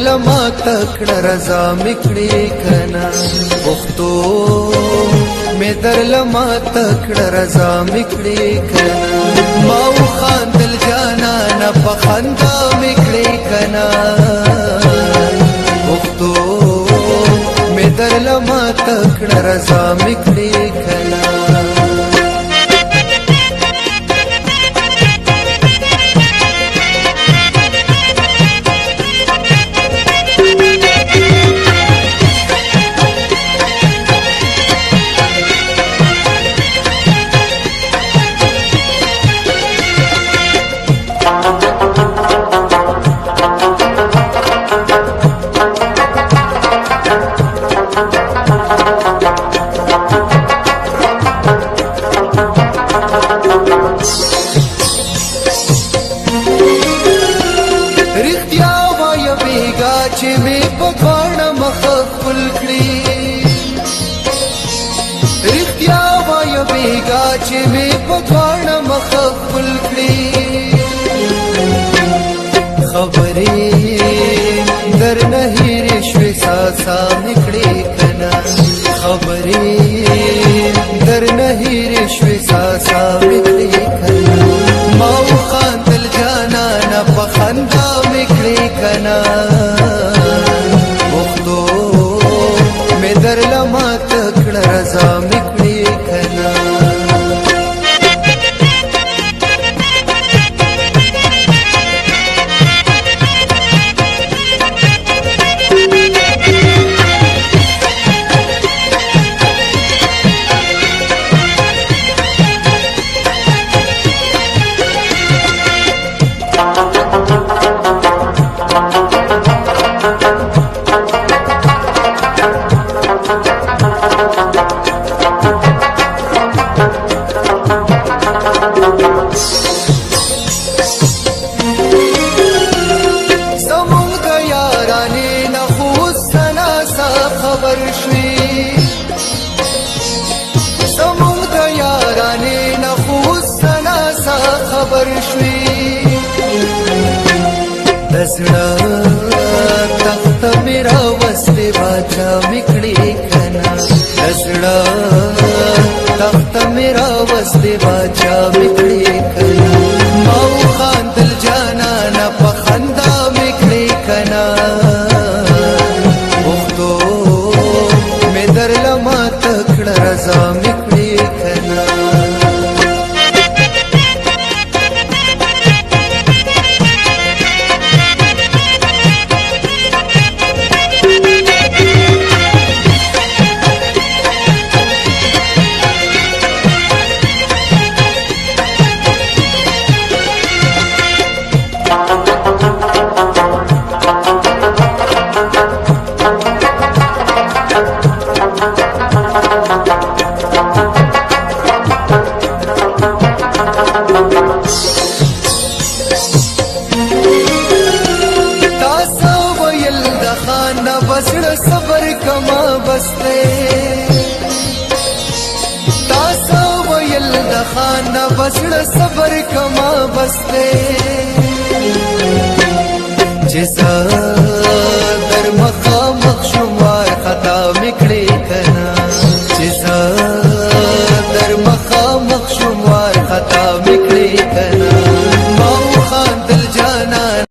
لما تکړه رضا میکړي کنا پښتو مې در لما تکړه رضا میکړي کنا ما خاندل جانا نه پخندا میکړي کنا پښتو مې در لما تکړه رضا میکړي کنا چې مې په غاړه مخ خپل کړي رښتیا وایه بیګا چې مې په غاړه مخ خپل کړي خبرې درنه هېرې شوې ساسا مې کړې کنه خبرې درنه هېرې شوې ساسا مې کړې کنه ما وخاندل جانانه په خندا مې کړې کنه در لما تکړه رضا میکړي کنا خبر شوي دزړه تخت میرا وسله باچا میکړي کنا دزړه تخت میرا وسله باچا میکړي کنا ما خاندل جانا نه پخندا میکړي کنا وختو مې در لما تکړه رضا میکړي کنا صبر کما بستے تاسو ویل د خانه بسړ صبر کما بستے جزا در مخامخ شمار خطا میکړي کنا جزا در مخامخ شمار خطا میکړي کنا